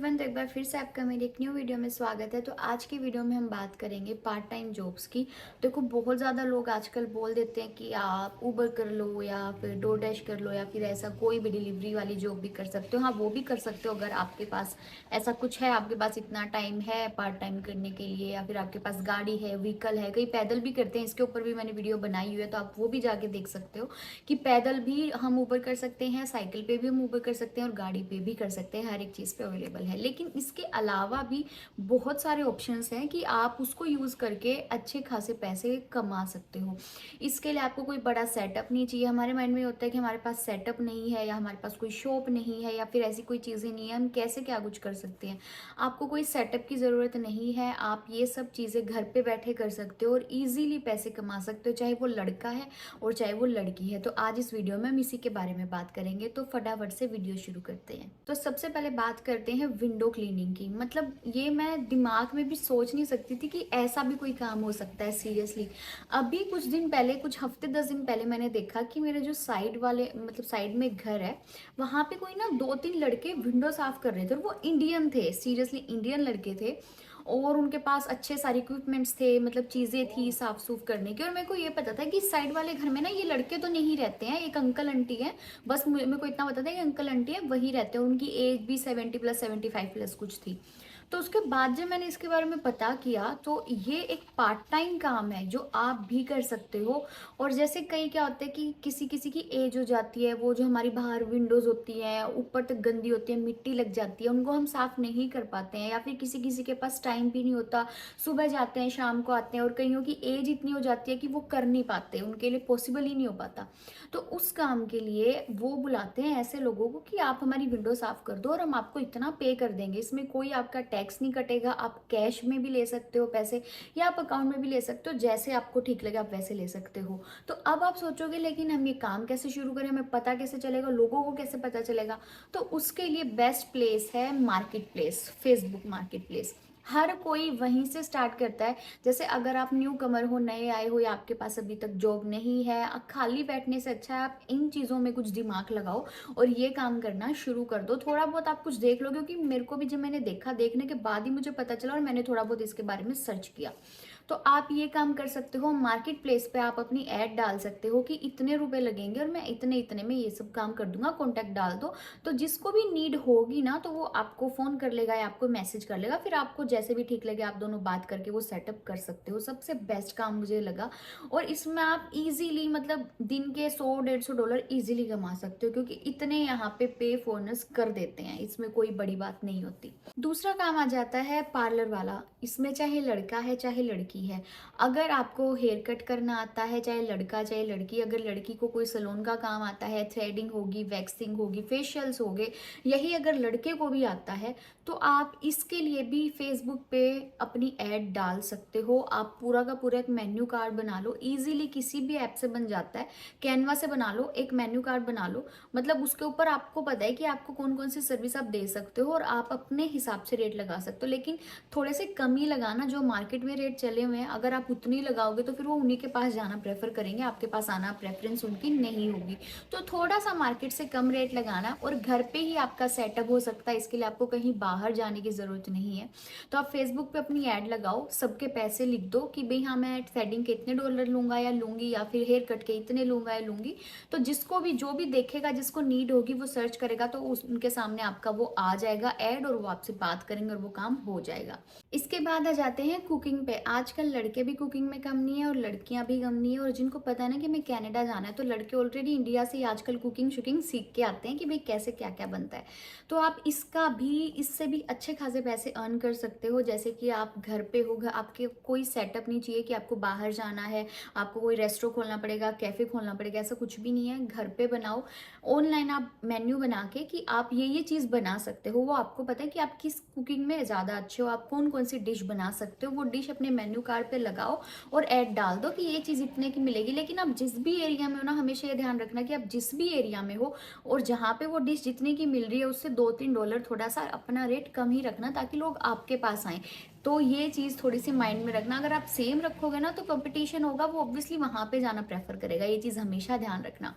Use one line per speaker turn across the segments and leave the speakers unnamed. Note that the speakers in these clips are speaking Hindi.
एवरीवन, तो एक बार फिर से आपका मेरी एक न्यू वीडियो में स्वागत है। तो आज की वीडियो में हम बात करेंगे पार्ट टाइम जॉब्स की। देखो, बहुत ज़्यादा लोग आजकल बोल देते हैं कि आप उबर कर लो या फिर डोरडैश कर लो या फिर ऐसा कोई भी डिलीवरी वाली जॉब भी कर सकते हो। हाँ, वो भी कर सकते हो अगर आपके पास ऐसा कुछ है, आपके पास इतना टाइम है पार्ट टाइम करने के लिए, या फिर आपके पास गाड़ी है, व्हीकल है। कई पैदल भी करते हैं, इसके ऊपर भी मैंने वीडियो बनाई हुई है, तो आप वो भी जाके देख सकते हो कि पैदल भी हम ऊबर कर सकते हैं, साइकिल पे भी हम ऊबर कर सकते हैं और गाड़ी पे भी कर सकते हैं। हर एक चीज़ पे अवेलेबल है। लेकिन इसके अलावा भी बहुत सारे ऑप्शंस हैं कि आप उसको यूज़ करके अच्छे खासे पैसे कमा सकते हो। इसके लिए आपको कोई बड़ा सेटअप नहीं चाहिए। हमारे माइंड में होता है कि हमारे पास सेटअप नहीं है, या हमारे पास कोई शॉप नहीं है, या फिर ऐसी कोई चीज़ें नहीं है, हम कैसे क्या कुछ कर सकते हैं। आपको कोई सेटअप की ज़रूरत नहीं है। आप ये सब चीज़ें घर पे बैठे कर सकते हो और ईजिली पैसे कमा सकते हो, चाहे वो लड़का है और चाहे वो लड़की है। तो आज इस वीडियो में हम इसी के बारे में बात करेंगे, तो फटाफट से वीडियो शुरू करते हैं। तो सबसे पहले बात करते हैं विंडो क्लीनिंग की। मतलब ये मैं दिमाग में भी सोच नहीं सकती थी कि ऐसा भी कोई काम हो सकता है, सीरियसली। अभी कुछ दिन पहले, कुछ हफ्ते 10 दिन पहले मैंने देखा कि मेरे जो साइड वाले, मतलब साइड में घर है, वहां पे कोई ना 2-3 लड़के विंडो साफ कर रहे थे और वो इंडियन थे, सीरियसली इंडियन लड़के थे। और उनके पास अच्छे सारे इक्विपमेंट्स थे, मतलब चीज़ें थी साफ सूफ करने की। और मेरे को ये पता था कि साइड वाले घर में ना ये लड़के तो नहीं रहते हैं, एक अंकल आंटी हैं। बस मेरे को इतना पता था कि अंकल आंटी है, वही रहते हैं। उनकी एज भी 70+, 75+ कुछ थी। तो उसके बाद जब मैंने इसके बारे में पता किया, तो ये एक पार्ट टाइम काम है जो आप भी कर सकते हो। और जैसे कई क्या होता है कि किसी किसी की एज हो जाती है, वो जो हमारी बाहर विंडोज होती है ऊपर तक गंदी होती है, मिट्टी लग जाती है, उनको हम साफ नहीं कर पाते हैं, या फिर किसी किसी के पास टाइम भी नहीं होता, सुबह जाते हैं शाम को आते हैं, और कईयों की एज इतनी हो जाती है कि वो कर नहीं पाते, उनके लिए पॉसिबल ही नहीं हो पाता। तो उस काम के लिए वो बुलाते हैं ऐसे लोगों को कि आप हमारी विंडो साफ कर दो और हम आपको इतना पे कर देंगे। इसमें कोई आपका टैक्स नहीं कटेगा। आप कैश में भी ले सकते हो पैसे, या आप अकाउंट में भी ले सकते हो, जैसे आपको ठीक लगे आप वैसे ले सकते हो। तो अब आप सोचोगे लेकिन हम ये काम कैसे शुरू करें, हमें पता कैसे चलेगा, लोगों को कैसे पता चलेगा। तो उसके लिए बेस्ट प्लेस है market place, Facebook market place. हर कोई वहीं से स्टार्ट करता है। जैसे अगर आप न्यू कमर हो, नए आए हो, या आपके पास अभी तक जॉब नहीं है, खाली बैठने से अच्छा है आप इन चीज़ों में कुछ दिमाग लगाओ और ये काम करना शुरू कर दो। थोड़ा बहुत आप कुछ देख लो, क्योंकि मेरे को भी जब मैंने देखा, देखने के बाद ही मुझे पता चला और मैंने थोड़ा बहुत इसके बारे में सर्च किया। तो आप ये काम कर सकते हो। मार्केट प्लेस पे आप अपनी ऐड डाल सकते हो कि इतने रुपए लगेंगे और मैं इतने इतने में ये सब काम कर दूंगा, कॉन्टैक्ट डाल दो। तो जिसको भी नीड होगी ना, तो वो आपको फोन कर लेगा या आपको मैसेज कर लेगा, फिर आपको जैसे भी ठीक लगे आप दोनों बात करके वो सेटअप कर सकते हो। सबसे बेस्ट काम मुझे लगा। और इसमें आप इजीली, मतलब दिन के $100-150 इजीली कमा सकते हो, क्योंकि इतने यहाँ पे फोनर्स कर देते हैं, इसमें कोई बड़ी बात नहीं होती। दूसरा काम आ जाता है पार्लर वाला। इसमें चाहे लड़का है चाहे लड़की है, अगर आपको हेयर कट करना आता है, चाहे लड़का चाहे लड़की, अगर लड़की को कोई सैलून का काम आता है, थ्रेडिंग होगी, वैक्सिंग होगी, फेशियल्स हो गए, यही अगर लड़के को भी आता है, तो आप इसके लिए भी फेसबुक पे अपनी ऐड डाल सकते हो। आप पूरा का पूरा एक मेन्यू कार्ड बना लो, इजीली किसी भी ऐप से बन जाता है। कैनवा से बना लो, एक मेन्यू कार्ड बना लो। मतलब उसके ऊपर आपको पता है कि आपको कौन कौन सी सर्विस आप दे सकते हो और आप अपने हिसाब से रेट लगा सकते हो। लेकिन थोड़े से कम ही लगाना, जो मार्केट में रेट चले हुए हैं अगर आप उतनी लगाओगे तो फिर वो उन्हीं के पास जाना प्रेफर करेंगे, आपके पास आना प्रेफरेंस उनकी नहीं होगी। तो थोड़ा सा मार्केट से कम रेट लगाना, और घर पे ही आपका सेटअप हो सकता है। इसके लिए आपको कहीं बाहर जाने की जरूरत नहीं है। तो आप फेसबुक पे अपनी ऐड लगाओ, सबके पैसे लिख दो कि भाई हाँ, मैं थ्रेडिंग के इतने डॉलर लूंगा या लूंगी, या फिर हेयर कट के इतने लूंगा या लूंगी। तो जिसको भी, जो भी देखेगा, जिसको नीड होगी, वो सर्च करेगा, तो उनके सामने आपका वो आ जाएगा ऐड, और वो आपसे बात करेंगे और वो काम हो जाएगा। इसके बाद आ जाते हैं कुकिंग पे। आजकल लड़के भी कुकिंग में कम नहीं है और लड़कियां भी कम नहीं है। और जिनको पता है ना कि मैं कनाडा जाना है, तो लड़के ऑलरेडी इंडिया से ही आजकल कुकिंग शुकिंग सीख के आते हैं कि भाई कैसे क्या क्या बनता है। तो आप इसका भी, इससे भी अच्छे खासे पैसे अर्न कर सकते हो। जैसे कि आप घर पे हो, आपके कोई सेटअप नहीं चाहिए कि आपको बाहर जाना है, आपको कोई रेस्टोरेंट खोलना पड़ेगा, कैफे खोलना पड़ेगा, ऐसा कुछ भी नहीं है। घर पे बनाओ, ऑनलाइन आप मेन्यू बना के कि आप ये चीज़ बना सकते हो। वो आपको पता है कि आप किस कुकिंग में ज़्यादा अच्छे हो, आप कौन कौन सी डिश बना सकते हो, वो डिश अपने मेन्यू मेन्यू कार्ड पे लगाओ और ऐड डाल दो कि ये चीज़ इतने की मिलेगी। लेकिन आप जिस भी एरिया में हो ना, हमेशा ये ध्यान रखना कि आप जिस भी एरिया में हो और जहाँ पे वो डिश जितने की मिल रही है उससे $2-3 थोड़ा सा अपना रेट कम ही रखना, ताकि लोग आपके पास आएँ। तो ये चीज़ थोड़ी सी माइंड में रखना। अगर आप सेम रखोगे ना तो कंपटीशन होगा, वो ऑब्वियसली वहाँ पे जाना प्रेफर करेगा। ये चीज़ हमेशा ध्यान रखना।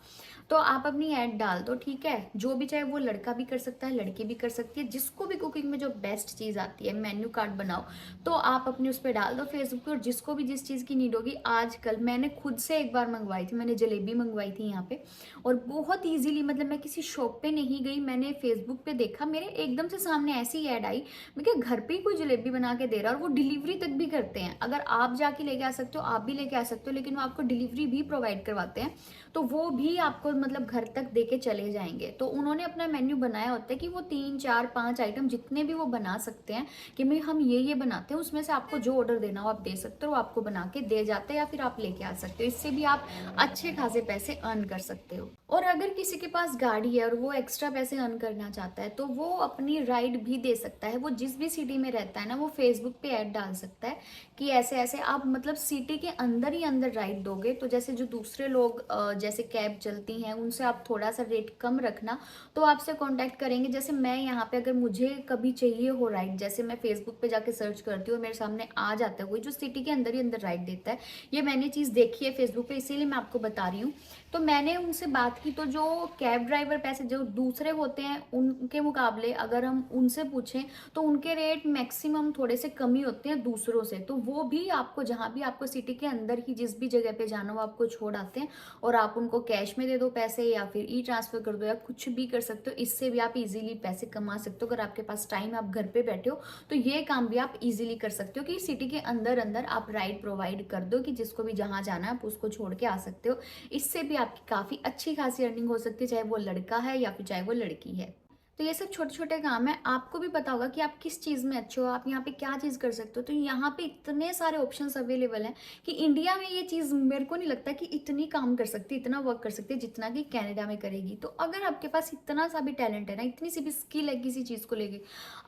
तो आप अपनी ऐड डाल दो, ठीक है। जो भी, चाहे वो लड़का भी कर सकता है, लड़की भी कर सकती है, जिसको भी कुकिंग में जो बेस्ट चीज़ आती है, मेन्यू कार्ड बनाओ तो आप अपने उस पर डाल दो फेसबुक पे। और जिसको भी जिस चीज़ की नीड होगी, आजकल मैंने खुद से एक बार मंगवाई थी, मैंने जलेबी मंगवाई थी यहाँ पे, और बहुत ईजिली, मतलब मैं किसी शॉप पे नहीं गई, मैंने फेसबुक पे देखा, मेरे एकदम से सामने ऐसी ऐड आई, मैं क्या घर पे ही कोई जलेबी बना के दे रहा है, और वो डिलीवरी तक भी करते हैं। अगर आप जाके लेके आ सकते हो, आप भी लेके आ सकते हो, लेकिन वो आपको डिलीवरी भी प्रोवाइड करवाते हैं। तो वो भी आपको मतलब घर तक दे के चले जाएंगे। तो उन्होंने अपना मेन्यू बनाया होता है कि वो 3-4-5 आइटम जितने भी वो बना सकते हैं कि मैं हम ये बनाते हैं, उसमें से आपको जो ऑर्डर देना हो आप दे सकते हो, वो आपको बना के दे जाते हैं, या फिर आप लेके आ सकते हो। इससे भी आप अच्छे खासे पैसे अर्न कर सकते हो। और अगर किसी के पास गाड़ी है और वो एक्स्ट्रा पैसे अर्न करना चाहता है, तो वो अपनी राइड भी दे सकता है। वो जिस भी सिटी में रहता है ना, वो फेसबुक पे ऐड डाल सकता है कि ऐसे ऐसे आप मतलब सिटी के अंदर ही अंदर राइड दोगे, तो जैसे जो दूसरे लोग जैसे कैब चलती हैं, उनसे आप थोड़ा सा रेट कम रखना, तो आपसे कांटेक्ट करेंगे। जैसे मैं यहाँ पे अगर मुझे कभी चाहिए हो राइड, जैसे मैं फेसबुक पे जाके सर्च करती हूँ, मेरे सामने आ जाता है कोई जो सिटी के अंदर ही अंदर राइड देता है। ये मैंने चीज़ देखी है फेसबुक पे, इसीलिए मैं आपको बता रही हूँ। तो मैंने उनसे बात की, तो जो कैब ड्राइवर पैसे जो दूसरे होते हैं उनके मुकाबले अगर हम उनसे पूछें तो उनके रेट मैक्सिमम थोड़े से कम ही होते हैं दूसरों से। तो वो भी आपको जहाँ भी आपको सिटी के अंदर ही जिस भी जगह पे जाना हो आपको छोड़ आते हैं, और आप उनको कैश में दे दो पैसे, या फिर ई ट्रांसफर कर दो, या कुछ भी कर सकते हो। इससे भी आप इजीली पैसे कमा सकते हो। अगर आपके पास टाइम, आप घर पे बैठे हो, तो ये काम भी आप इजीली कर सकते हो कि सिटी के अंदर अंदर आप राइड प्रोवाइड कर दो कि जिसको भी जहाँ जाना है आप उसको छोड़ के आ सकते हो। इससे भी आपकी काफ़ी अच्छी खासी अर्निंग हो सकती है, चाहे वो लड़का है या फिर चाहे वो लड़की है। तो ये सब छोटे छोटे काम है। आपको भी पता होगा कि आप किस चीज़ में अच्छे हो, आप यहाँ पे क्या चीज़ कर सकते हो। तो यहाँ पे इतने सारे ऑप्शंस अवेलेबल हैं कि इंडिया में ये चीज़ मेरे को नहीं लगता कि इतनी काम कर सकती, इतना वर्क कर सकती है जितना कि कनाडा में करेगी। तो अगर आपके पास इतना सा भी टैलेंट है ना, इतनी सी भी स्किल है किसी चीज़ को लेके,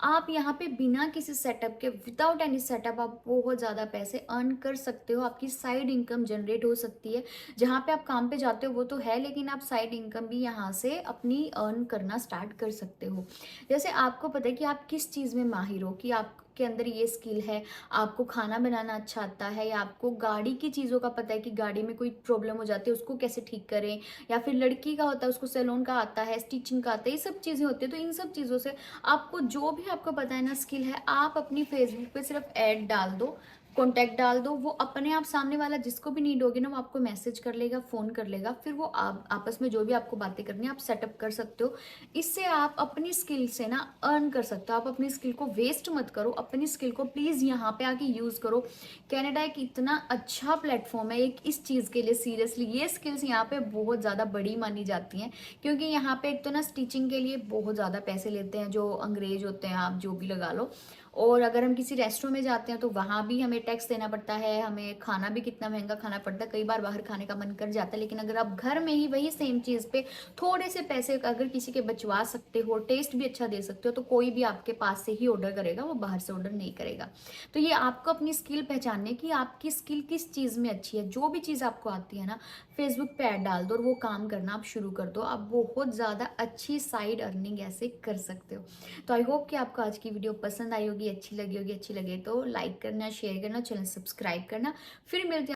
आप यहाँ पे बिना किसी सेटअप के, विदाउट एनी सेटअप, आप बहुत ज़्यादा पैसे अर्न कर सकते हो। आपकी साइड इनकम जनरेट हो सकती है। जहाँ पे आप काम पे जाते हो वो तो है, लेकिन आप साइड इनकम भी यहाँ से अपनी अर्न करना स्टार्ट कर सकते हो। जैसे आपको पता है कि आप किस चीज़ में माहिर हो, कि आपके अंदर ये स्किल है, आपको खाना बनाना अच्छा आता है, या आपको गाड़ी की चीज़ों का पता है कि गाड़ी में कोई प्रॉब्लम हो जाती है उसको कैसे ठीक करें, या फिर लड़की का होता है उसको सैलून का आता है, स्टिचिंग का आता है, ये सब चीज़ें होती है। तो इन सब चीज़ों से आपको जो भी आपको पता है ना स्किल है, आप अपनी फेसबुक पे सिर्फ ऐड डाल दो, कॉन्टैक्ट डाल दो, वो अपने आप सामने वाला जिसको भी नीड होगी ना वो आपको मैसेज कर लेगा, फ़ोन कर लेगा, फिर वो आप आपस में जो भी आपको बातें करनी है आप सेटअप कर सकते हो। इससे आप अपनी स्किल से ना अर्न कर सकते हो। आप अपनी स्किल को वेस्ट मत करो, अपनी स्किल को प्लीज़ यहाँ पे आके यूज़ करो। कनाडा एक इतना अच्छा प्लेटफॉर्म है एक इस चीज़ के लिए, सीरियसली ये स्किल्स यहाँ पे बहुत ज़्यादा बड़ी मानी जाती हैं, क्योंकि यहाँ पे एक तो ना स्टिचिंग के लिए बहुत ज़्यादा पैसे लेते हैं जो अंग्रेज होते हैं, आप जो भी लगा लो। और अगर हम किसी रेस्टोरेंट में जाते हैं तो वहाँ भी हमें टैक्स देना पड़ता है, हमें खाना भी कितना महंगा खाना पड़ता है, कई बार बाहर खाने का मन कर जाता है। लेकिन अगर आप घर में ही वही सेम चीज़ पे थोड़े से पैसे अगर किसी के बचवा सकते हो, टेस्ट भी अच्छा दे सकते हो, तो कोई भी आपके पास से ही ऑर्डर करेगा, वो बाहर से ऑर्डर नहीं करेगा। तो ये आपको अपनी स्किल पहचानने की, आपकी स्किल किस चीज़ में अच्छी है, जो भी चीज़ आपको आती है ना, फेसबुक पे ऐड डाल दो और वो काम करना आप शुरू कर दो। आप बहुत ज़्यादा अच्छी साइड अर्निंग ऐसे कर सकते हो। तो आई होप कि आपको आज की वीडियो पसंद आई होगी, अच्छी लगी होगी। अच्छी लगे तो लाइक करना, शेयर करना, चैनल सब्सक्राइब करना। फिर मिलते हैं